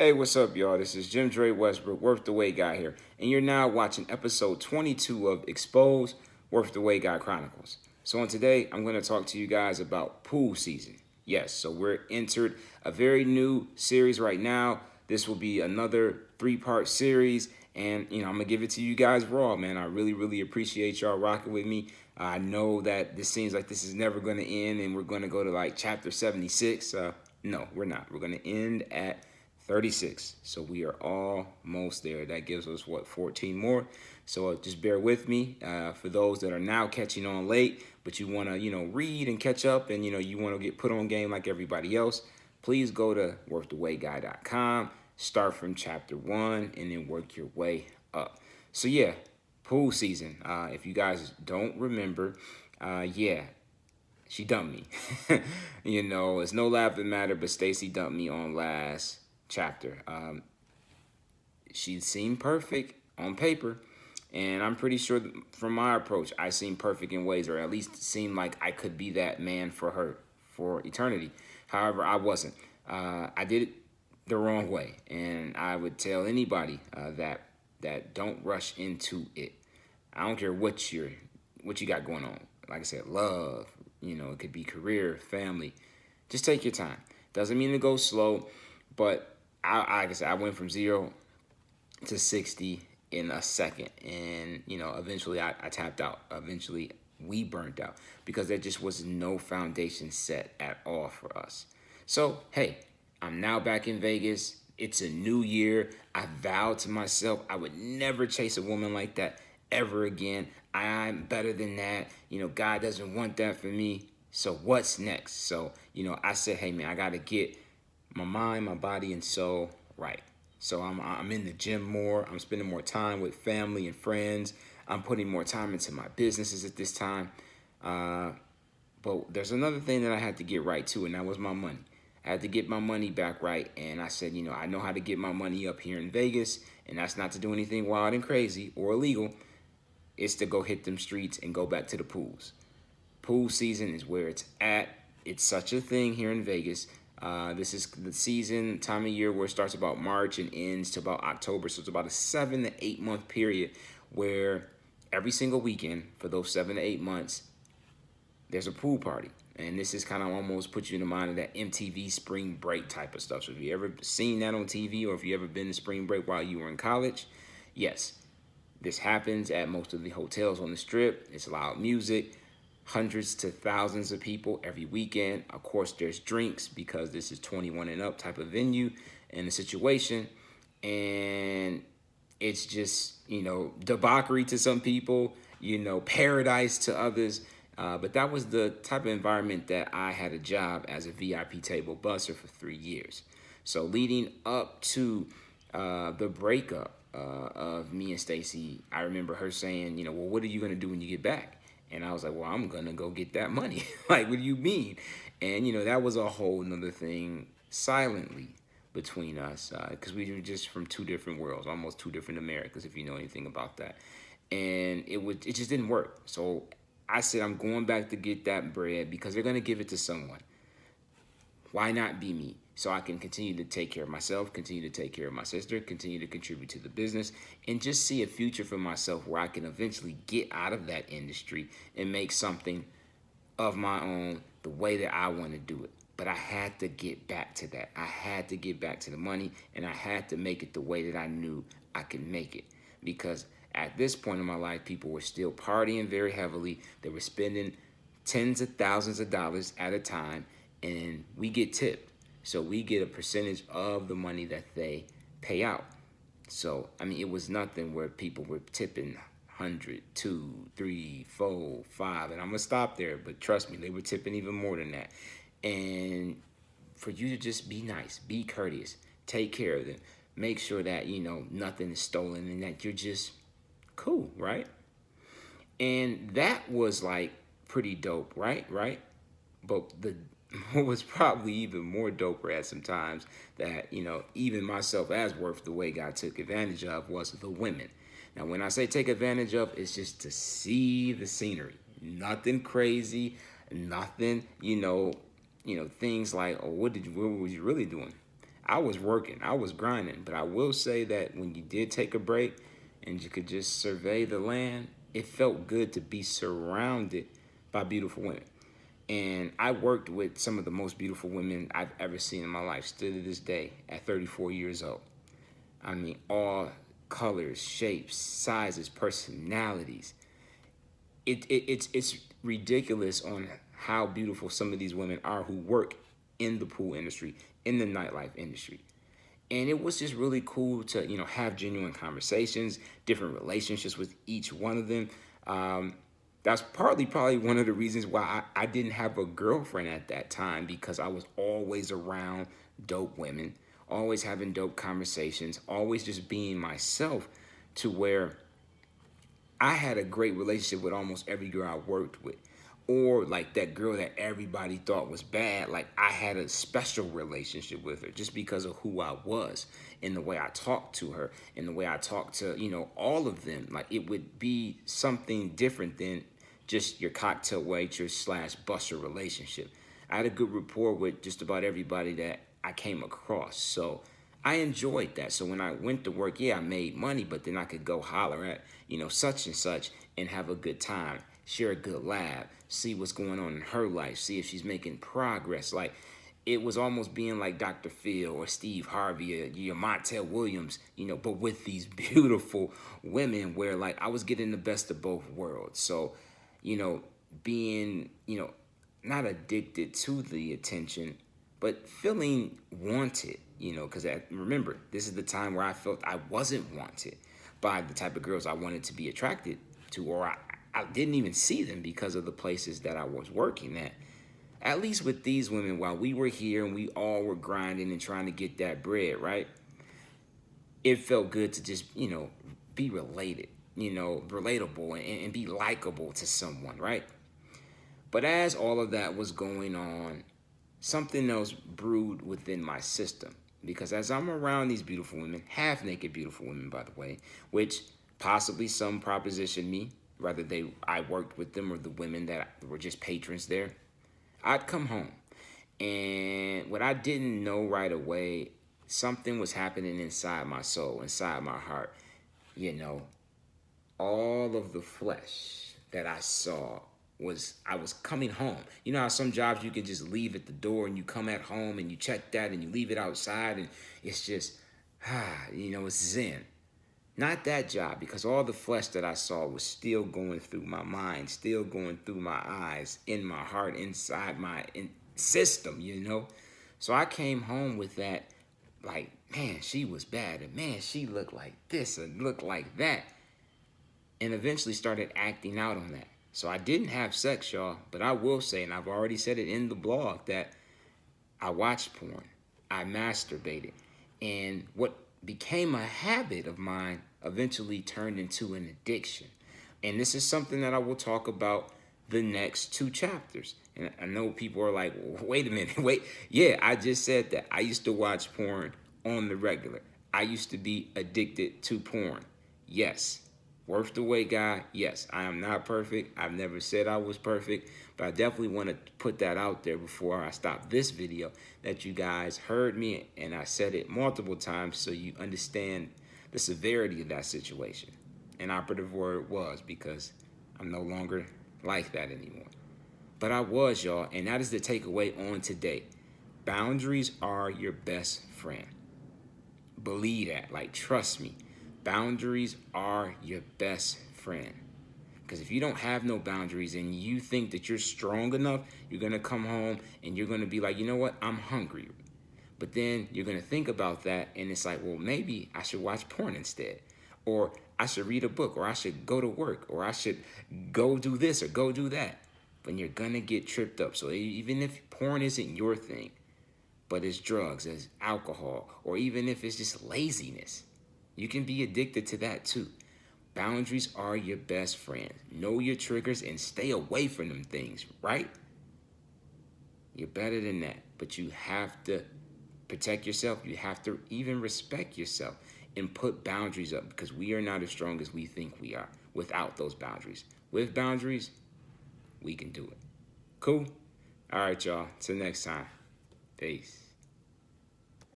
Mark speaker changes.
Speaker 1: Hey, what's up, y'all? This is JimDre Westbrook, Worth the Wait guy here, and you're now watching episode 22 of Exposed Worth the Wait guy Chronicles. So, on today, I'm going to talk to you guys about pool season. Yes, so we're entered a very new series right now. This will be another three-part series, and I'm gonna give it to you guys raw, man. I really appreciate y'all rocking with me. I know that this seems like this is never going to end, and we're going to go to like chapter 76. No, we're not. We're going to end at 36. So we are almost there. That gives us, what, 14 more? So just bear with me. For those that are now catching on late, but you want to, read and catch up and, you want to get put on game like everybody else, please go to worththewaitguy.com, start from chapter 1, and then work your way up. So, yeah, pool season. If you guys don't remember, yeah, she dumped me. It's no laughing matter, but Stacy dumped me on last chapter. She seemed perfect on paper, and I'm pretty sure from my approach, I seemed perfect in ways, or at least seemed like I could be that man for her for eternity. However, I wasn't. I did it the wrong way, and I would tell anybody that don't rush into it. I don't care what you got going on. Like I said, love. It could be career, family. Just take your time. Doesn't mean to go slow, but like I said, I went from 0 to 60 in a second, and eventually I tapped out. Eventually, we burnt out because there just was no foundation set at all for us. So hey, I'm now back in Vegas. It's a new year. I vowed to myself I would never chase a woman like that ever again. I'm better than that. God doesn't want that for me. So what's next? So, I said, hey man, I gotta get my mind, my body, and soul right. So I'm in the gym more. I'm spending more time with family and friends. I'm putting more time into my businesses at this time. But there's another thing that I had to get right too, and that was my money. I had to get my money back right, and I said, I know how to get my money up here in Vegas, and that's not to do anything wild and crazy or illegal. It's to go hit them streets and go back to the pools. Pool season is where it's at. It's such a thing here in Vegas. This is the season, time of year where it starts about March and ends to about October. So it's about a 7 to 8 month period where every single weekend for those 7 to 8 months, there's a pool party. And this is kind of almost puts you in the mind of that MTV spring break type of stuff. So if you ever seen that on TV, or if you ever been to spring break while you were in college, yes, this happens at most of the hotels on the strip. It's loud music, hundreds to thousands of people every weekend. Of course, there's drinks because this is 21 and up type of venue and a situation. And it's just, debauchery to some people, paradise to others. But that was the type of environment that I had a job as a VIP table busser for 3 years. So leading up to the breakup of me and Stacy, I remember her saying, well, what are you going to do when you get back? And I was like, well, I'm going to go get that money. Like, what do you mean? And, that was a whole nother thing silently between us because we were just from two different worlds, almost two different Americas, if you know anything about that. And it just didn't work. So I said, I'm going back to get that bread because they're going to give it to someone. Why not be me? So I can continue to take care of myself, continue to take care of my sister, continue to contribute to the business, and just see a future for myself where I can eventually get out of that industry and make something of my own the way that I want to do it. But I had to get back to that. I had to get back to the money, and I had to make it the way that I knew I could make it. Because at this point in my life, people were still partying very heavily. They were spending tens of thousands of dollars at a time, and we get tipped. So we get a percentage of the money that they pay out. So, it was nothing where people were tipping 100, 2, 3, 4, 5, and I'm gonna stop there. But trust me, they were tipping even more than that. And for you to just be nice, be courteous, take care of them, make sure that nothing is stolen and that you're just cool, right? And that was like pretty dope, right? But what was probably even more doper at some times that, even myself as Worth the way God took advantage of was the women. Now, when I say take advantage of, it's just to see the scenery. Nothing crazy, nothing, things like, oh, what was you really doing? I was working, I was grinding. But I will say that when you did take a break and you could just survey the land, it felt good to be surrounded by beautiful women. And I worked with some of the most beautiful women I've ever seen in my life, still to this day, at 34 years old. I mean, all colors, shapes, sizes, personalities. It's ridiculous on how beautiful some of these women are who work in the pool industry, in the nightlife industry. And it was just really cool to have genuine conversations, different relationships with each one of them. That's partly probably one of the reasons why I didn't have a girlfriend at that time, because I was always around dope women, always having dope conversations, always just being myself, to where I had a great relationship with almost every girl I worked with. Or like that girl that everybody thought was bad, like I had a special relationship with her just because of who I was and the way I talked to her and the way I talked to, all of them. Like it would be something different than just your cocktail waitress slash busser relationship. I had a good rapport with just about everybody that I came across. So I enjoyed that. So when I went to work, yeah, I made money, but then I could go holler at, such and such and have a good time, share a good laugh, see what's going on in her life, see if she's making progress. Like it was almost being like Dr. Phil or Steve Harvey or Montel Williams, but with these beautiful women where like I was getting the best of both worlds. So, being, not addicted to the attention, but feeling wanted, because remember, this is the time where I felt I wasn't wanted by the type of girls I wanted to be attracted to, or I didn't even see them because of the places that I was working at. At least with these women, while we were here and we all were grinding and trying to get that bread, right? It felt good to just, be related, relatable and be likable to someone, right? But as all of that was going on, something else brewed within my system. Because as I'm around these beautiful women, half naked beautiful women, by the way, which possibly some propositioned me, whether I worked with them or the women that were just patrons there, I'd come home. And what I didn't know right away, something was happening inside my soul, inside my heart. All of the flesh that I saw I was coming home. You know how some jobs you can just leave at the door and you come at home and you check that and you leave it outside and it's just, it's zen. Not that job, because all the flesh that I saw was still going through my mind, still going through my eyes, in my heart, inside my system, So I came home with that, like, man, she was bad, and man, she looked like this and looked like that. And eventually started acting out on that. So I didn't have sex, y'all, but I will say, and I've already said it in the blog, that I watched porn, I masturbated, and what became a habit of mine eventually turned into an addiction. And this is something that I will talk about the next 2 chapters. And I know people are like, wait a minute, wait. Yeah, I just said that. I used to watch porn on the regular. I used to be addicted to porn. Yes. Worth the wait, guy. Yes, I am not perfect. I've never said I was perfect, but I definitely want to put that out there before I stop this video, that you guys heard me and I said it multiple times so you understand the severity of that situation. An operative word was, because I'm no longer like that anymore. But I was, y'all, and that is the takeaway on today. Boundaries are your best friend. Believe that. Like, trust me. Boundaries are your best friend. Because if you don't have no boundaries and you think that you're strong enough, you're going to come home and you're going to be like, you know what? I'm hungry. But then you're going to think about that and it's like, well, maybe I should watch porn instead. Or I should read a book, or I should go to work, or I should go do this or go do that. But you're going to get tripped up. So even if porn isn't your thing, but it's drugs, it's alcohol, or even if it's just laziness, you can be addicted to that too. Boundaries are your best friend. Know your triggers and stay away from them things, right? You're better than that, but you have to protect yourself. You have to even respect yourself and put boundaries up, because we are not as strong as we think we are without those boundaries. With boundaries, we can do it. Cool? All right, y'all. Till next time. Peace.